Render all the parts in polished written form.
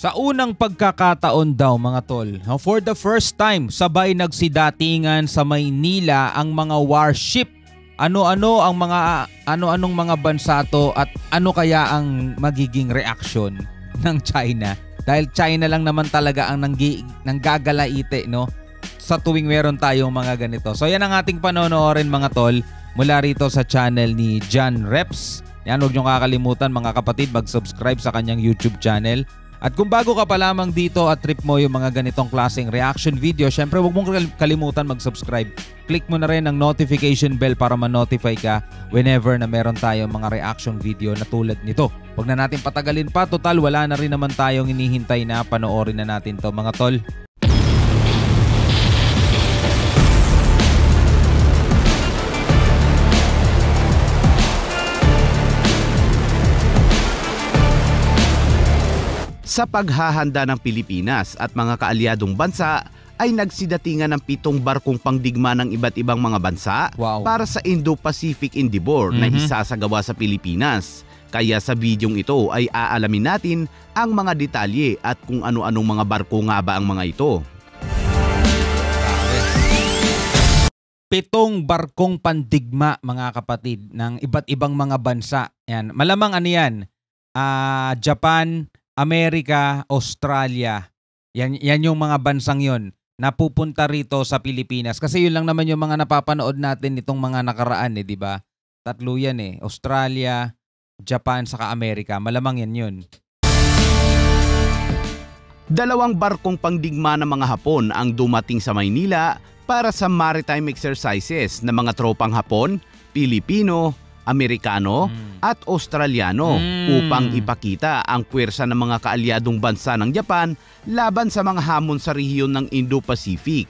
Sa unang pagkakataon daw mga tol, for the first time sabay nagsidatingan sa Maynila ang mga warship. Ano-anong mga bansa to at ano kaya ang magiging reaksyon ng China? Dahil China lang naman talaga ang nanggagalaite, no? Sa tuwing meron tayong mga ganito. So yan ang ating panonoorin mga tol mula rito sa channel ni John Reps. Yan, huwag niyong kakalimutan mga kapatid, mag-subscribe sa kanyang YouTube channel. At kung bago ka pa lamang dito at trip mo yung mga ganitong klaseng reaction video, syempre huwag mong kalimutan mag-subscribe. Click mo na rin ang notification bell para ma-notify ka whenever na meron tayong mga reaction video na tulad nito. Huwag na natin patagalin pa, total wala na rin naman tayong hinihintay na panoorin na natin to mga tol. Sa paghahanda ng Pilipinas at mga kaalyadong bansa ay nagsidatingan ng 7 barkong pangdigma ng iba't ibang mga bansa para sa Indo-Pacific Endeavor na isasagawa sa Pilipinas. Kaya sa bidyong ito ay aalamin natin ang mga detalye at kung ano-anong mga barko nga ba ang mga ito. 7 barkong pandigma mga kapatid ng iba't ibang mga bansa. Yan. Malamang ano yan? Japan, Amerika, Australia. Yan yung mga bansang yon na pupunta rito sa Pilipinas. Kasi yun lang naman yung mga napapanood natin nitong mga nakaraan, di ba? 3 yan Australia, Japan, saka Amerika. Malamang yan yun. 2 barkong pangdigma ng mga Hapon ang dumating sa Maynila para sa maritime exercises ng mga tropang Hapon, Pilipino, Amerikano at Australiano upang ipakita ang puwersa ng mga kaalyadong bansa ng Japan laban sa mga hamon sa rehiyon ng Indo-Pacific.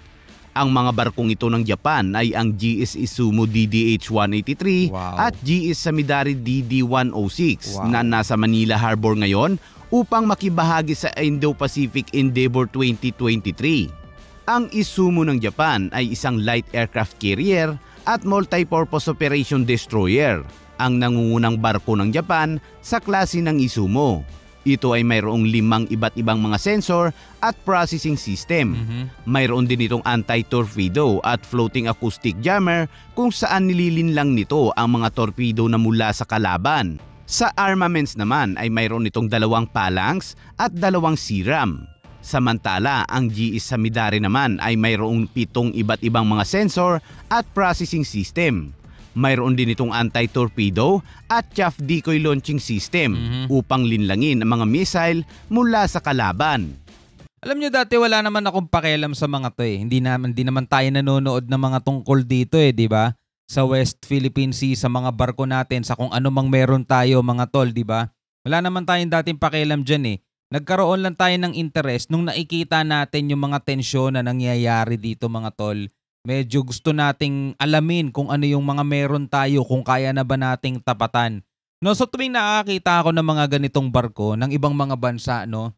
Ang mga barkong ito ng Japan ay ang GS Izumo DDH-183 at GS Samidari DD-106 na nasa Manila Harbor ngayon upang makibahagi sa Indo-Pacific Endeavor 2023. Ang Izumo ng Japan ay isang light aircraft carrier at multi-purpose operation destroyer, ang nangungunang barko ng Japan sa klase ng Izumo. Ito ay mayroong 5 iba't ibang mga sensor at processing system. Mayroon din itong anti-torpedo at floating acoustic jammer kung saan nililinlang nito ang mga torpedo na mula sa kalaban. Sa armaments naman ay mayroon itong 2 phalanx at 2 SEARAM. Samantala, ang GS Samidari naman ay mayroong 7 iba't ibang mga sensor at processing system. Mayroon din itong anti-torpedo at chaff decoy launching system upang linlangin ang mga missile mula sa kalaban. Alam nyo dati wala naman akong pakialam sa mga to Hindi naman tayo nanonood ng mga tungkol dito di ba? Sa West Philippine Sea, sa mga barko natin, sa kung ano mang meron tayo mga tol, di ba? Wala naman tayong dating pakialam dyan Nagkaroon lang tayo ng interest nung nakikita natin yung mga tensyon na nangyayari dito mga tol. Medyo gusto nating alamin kung ano yung mga meron tayo, kung kaya na ba nating tapatan. No, so tuwing nakakita ako ng mga ganitong barko ng ibang mga bansa, no,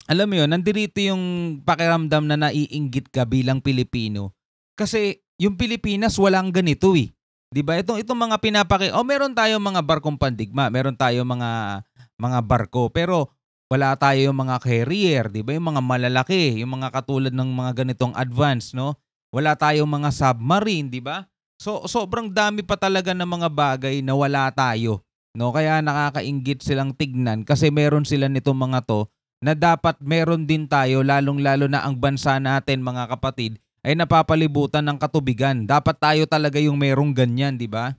alam mo yun, nandirito yung pakiramdam na naiinggit ka bilang Pilipino. Kasi yung Pilipinas walang ganito Diba? Itong mga meron tayong mga barkong pandigma, meron tayong mga barko, pero wala tayo yung mga carrier, di ba? Yung mga malalaki, yung mga katulad ng mga ganitong advance, no? Wala tayong mga submarine, di ba? So, sobrang dami pa talaga ng mga bagay na wala tayo, no? Kaya nakakainggit silang tignan kasi meron sila nitong mga to na dapat meron din tayo, lalong-lalo na ang bansa natin, mga kapatid, ay napapalibutan ng katubigan. Dapat tayo talaga yung merong ganyan, di ba?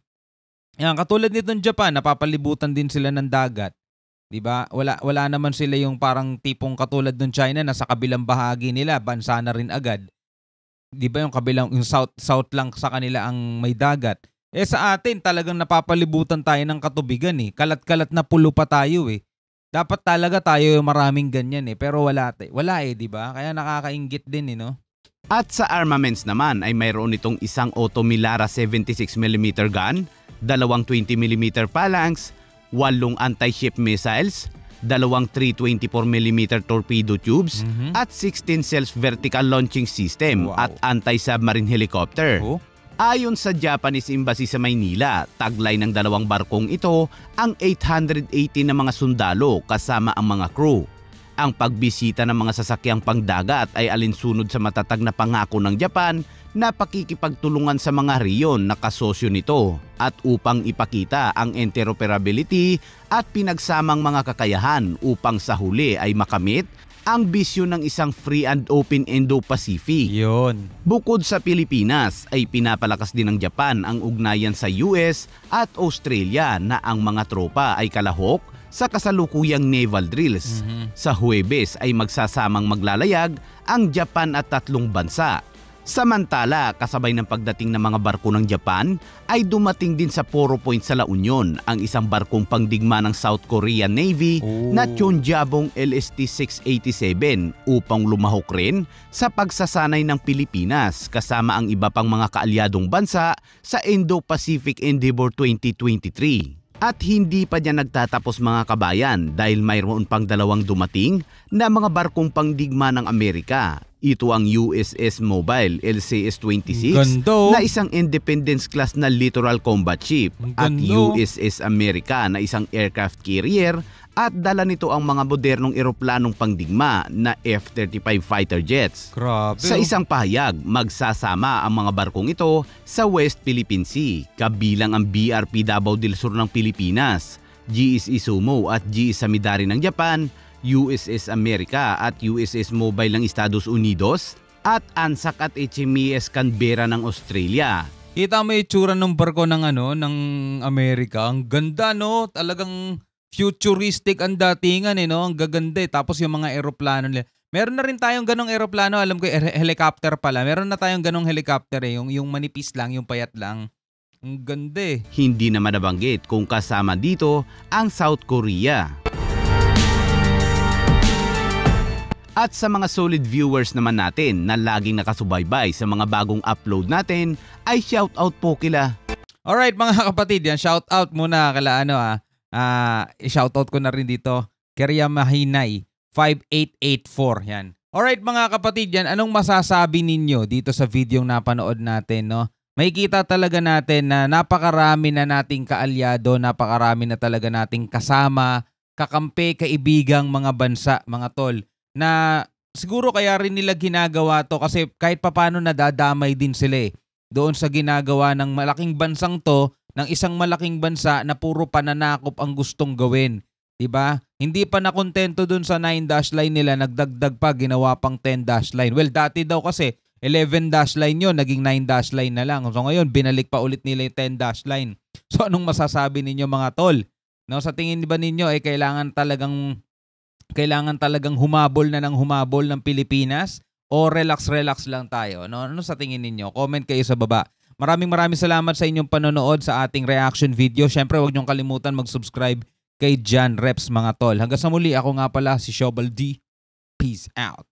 Yan, katulad nitong Japan, napapalibutan din sila ng dagat. Diba? Wala naman sila yung parang tipong katulad ng China na sa kabilang bahagi nila bansa na rin agad. Diba yung south lang sa kanila ang may dagat. Sa atin talagang napapalibutan tayo ng katubigan Kalat-kalat na pulo pa tayo Dapat talaga tayo maraming ganyan pero wala diba? Kaya nakakainggit din no? At sa armaments naman ay mayroon itong isang Otto Milara 76mm gun, 2 20mm phalanx, 8 anti-ship missiles, 2 324mm torpedo tubes, at 16 self-vertical launching system at anti-submarine helicopter. Ayon sa Japanese Embassy sa Maynila, taglay ng 2 barkong ito ang 880 na mga sundalo kasama ang mga crew. Ang pagbisita ng mga sasakyang pangdagat ay alinsunod sa matatag na pangako ng Japan na pakikipagtulungan sa mga rehiyon na kasosyo nito at upang ipakita ang interoperability at pinagsamang mga kakayahan upang sa huli ay makamit ang bisyon ng isang free and open Indo-Pacific. Yun. Bukod sa Pilipinas ay pinapalakas din ng Japan ang ugnayan sa US at Australia na ang mga tropa ay kalahok sa kasalukuyang naval drills. Sa Huwebes ay magsasamang maglalayag ang Japan at 3 bansa. Samantala, kasabay ng pagdating ng mga barko ng Japan, ay dumating din sa Poro Point sa La Union ang isang barkong pangdigma ng South Korean Navy na Chonjabong LST-687 upang lumahok rin sa pagsasanay ng Pilipinas kasama ang iba pang mga kaalyadong bansa sa Indo-Pacific Endeavour 2023. At hindi pa niya nagtatapos mga kabayan dahil mayroon pang 2 dumating na mga barkong pangdigma ng Amerika. Ito ang USS Mobile LCS-26 na isang Independence class na littoral combat ship at USS America na isang aircraft carrier at dala nito ang mga modernong eroplanong pangdigma na F-35 fighter jets. Grabe. Sa isang pahayag, magsasama ang mga barkong ito sa West Philippine Sea, kabilang ang BRP Davao del Sur ng Pilipinas, GSE Sumo at GS Samidari ng Japan, USS America at USS Mobile ng Estados Unidos, at ANZAC at HMAS Canberra ng Australia. Kita mo yung itsura ng barko ng ng Amerika. Ang ganda, no? Talagang futuristic ang datingan, no? Ang gaganda. Tapos yung mga eroplano nila. Meron na rin tayong ganong eroplano. Alam ko, helicopter pala. Meron na tayong ganong helicopter, yung manipis lang, yung payat lang. Ang ganda. Hindi na nabanggit kung kasama dito ang South Korea. At sa mga solid viewers naman natin na laging nakasubaybay sa mga bagong upload natin, ay shoutout po kila. Alright mga kapatid, yan shoutout muna kala i-shoutout ko na rin dito. Keria Mahinay 5884 yan. Alright mga kapatid, yan anong masasabi ninyo dito sa video napanood natin, no? Makikita talaga natin na napakarami na nating kaalyado, napakarami na talaga nating kasama, kakampi, kaibigang mga bansa, mga tol, na siguro kaya rin nila ginagawa to kasi kahit papano nadadamay din sila doon sa ginagawa ng malaking bansang to, ng isang malaking bansa na puro pananakop ang gustong gawin. Diba? Hindi pa nakontento doon sa 9-dash line nila, nagdagdag pa, ginawa pang 10-dash line. Well, dati daw kasi 11-dash line yun, naging 9-dash line na lang. So ngayon, binalik pa ulit nila yung 10-dash line. So anong masasabi ninyo mga tol? No, sa tingin ba ninyo kailangan talagang humabol na ng humabol ng Pilipinas o relax lang tayo? No? Ano sa tingin ninyo? Comment kayo sa baba. Maraming salamat sa inyong panonood sa ating reaction video. Syempre, huwag niyong kalimutan mag-subscribe kay John Reps mga tol. Hanggang sa muli, ako nga pala si Shobal D. Peace out.